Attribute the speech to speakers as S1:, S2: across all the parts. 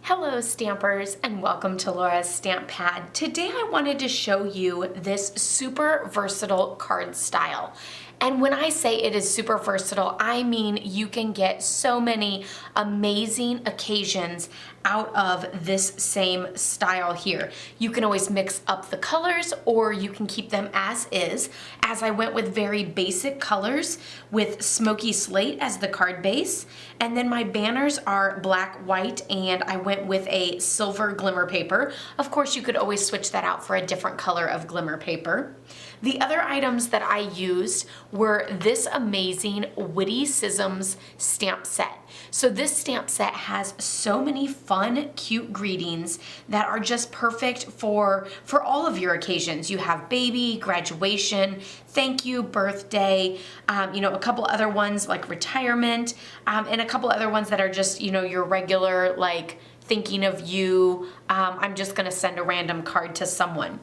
S1: Hello stampers and welcome to Laura's Stamp Pad. Today I wanted to show you this super versatile card style. And when I say it is super versatile, I mean you can get so many amazing occasions out of this same style here. You can always mix up the colors or you can keep them as is. As I went with very basic colors with smoky slate as the card base. And then my banners are black, white, and I went with a silver glimmer paper. Of course, you could always switch that out for a different color of glimmer paper. The other items that I used were this amazing Witty-Cisms stamp set. So this stamp set has so many fun, cute greetings that are just perfect for all of your occasions. You have baby, graduation, thank you, birthday, a couple other ones like retirement, and a couple other ones that are just, your regular, like thinking of you, I'm just gonna send a random card to someone.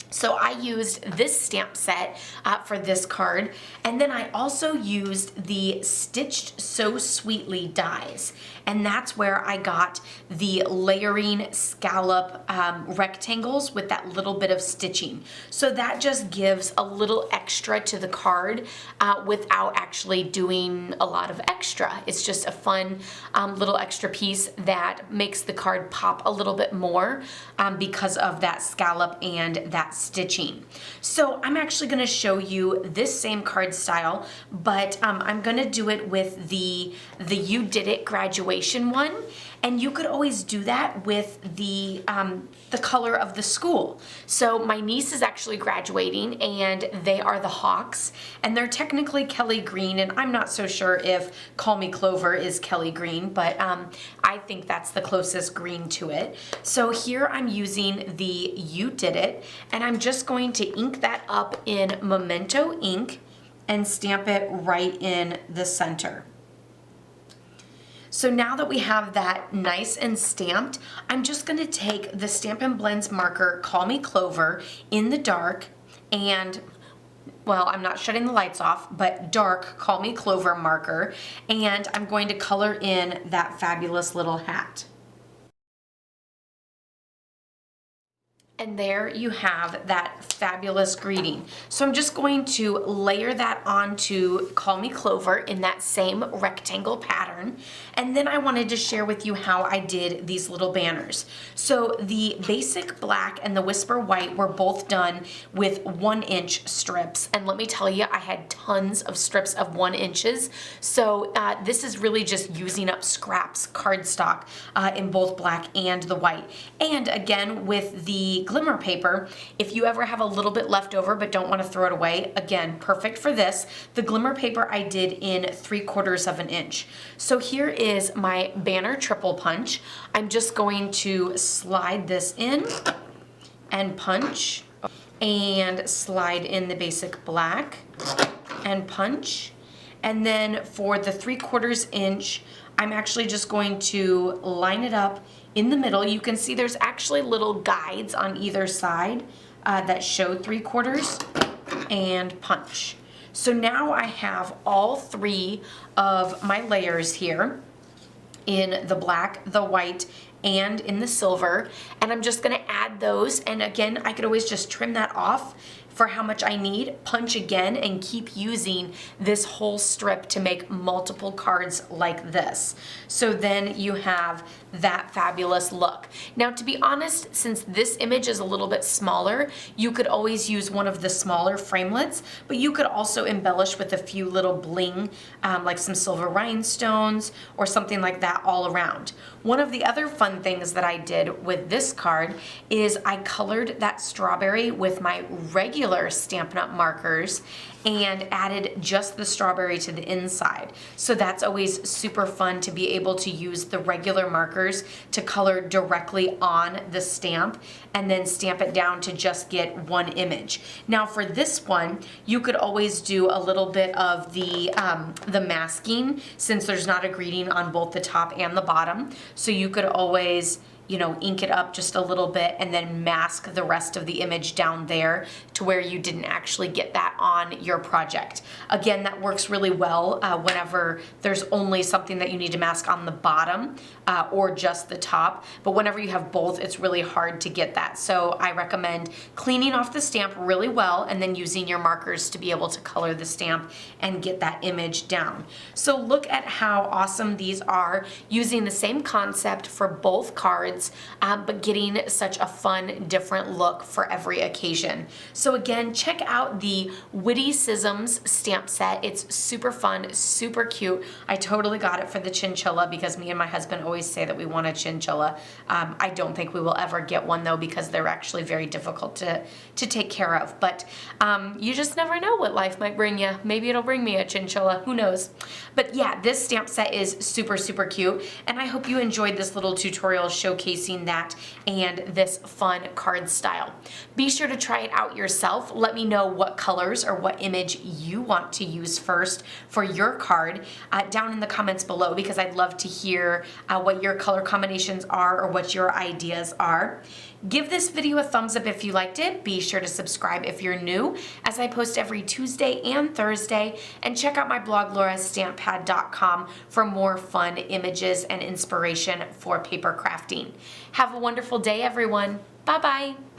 S1: So I used this stamp set for this card, and then I also used the Stitched So Sweetly dies, and that's where I got the layering scallop rectangles with that little bit of stitching. So that just gives a little extra to the card without actually doing a lot of extra. It's just a fun little extra piece that makes the card pop a little bit more because of that scallop and that stitching. So I'm actually going to show you this same card style, but I'm going to do it with the You Did It graduation one, and you could always do that with the color of the school. So my niece is actually graduating and they are the Hawks, and they're technically Kelly Green, and I'm not so sure if Call Me Clover is Kelly Green, but I think that's the closest green to it. So here I'm using the You Did It, and I'm just going to ink that up in Memento ink and stamp it right in the center. So now that we have that nice and stamped, I'm just going to take the Stampin' Blends marker, Call Me Clover, in the dark, and, well, I'm not shutting the lights off, but dark Call Me Clover marker, and I'm going to color in that fabulous little hat. And there you have that fabulous greeting. So I'm just going to layer that onto Call Me Clover in that same rectangle pattern. And then I wanted to share with you how I did these little banners. So the basic black and the whisper white were both done with 1-inch strips. And let me tell you, I had tons of strips of 1 inches. So this is really just using up scraps cardstock in both black and the white. And again, with the glimmer paper, if you ever have a little bit left over but don't want to throw it away, again, perfect for this. The glimmer paper I did in 3/4 of an inch. So here is my banner triple punch. I'm just going to slide this in and punch, and slide in the basic black and punch. And then for the 3/4 inch, I'm actually just going to line it up in the middle. You can see there's actually little guides on either side that show 3/4 and punch. So now I have all 3 of my layers here in the black, the white, and in the silver, and I'm just gonna add those, and again, I could always just trim that off for how much I need, punch again, and keep using this whole strip to make multiple cards like this. So then you have that fabulous look. Now, to be honest, since this image is a little bit smaller, you could always use one of the smaller framelits, but you could also embellish with a few little bling, like some silver rhinestones or something like that all around. One of the other fun things that I did with this card is I colored that strawberry with my regular Stampin' Up markers and added just the strawberry to the inside. So that's always super fun to be able to use the regular markers to color directly on the stamp and then stamp it down to just get one image. Now for this one, you could always do a little bit of the masking since there's not a greeting on both the top and the bottom. So you could always ink it up just a little bit and then mask the rest of the image down there to where you didn't actually get that on your project. Again, that works really well whenever there's only something that you need to mask on the bottom or just the top, but whenever you have both, it's really hard to get that. So I recommend cleaning off the stamp really well and then using your markers to be able to color the stamp and get that image down. So look at how awesome these are, using the same concept for both cards, but getting such a fun, different look for every occasion. So again, check out the Witty-Cisms stamp set. It's super fun, super cute. I totally got it for the chinchilla because me and my husband always say that we want a chinchilla. I don't think we will ever get one though, because they're actually very difficult to take care of. But you just never know what life might bring you. Maybe it'll bring me a chinchilla, who knows. But yeah, this stamp set is super, super cute, and I hope you enjoyed this little tutorial showcasing that and this fun card style. Be sure to try it out yourself. Let me know what colors or what image you want to use first for your card down in the comments below, because I'd love to hear what your color combinations are or what your ideas are. Give this video a thumbs up if you liked it. Be sure to subscribe if you're new, as I post every Tuesday and Thursday, and check out my blog laurastampad.com for more fun images and inspiration for paper crafting. Have a wonderful day, everyone. Bye-bye.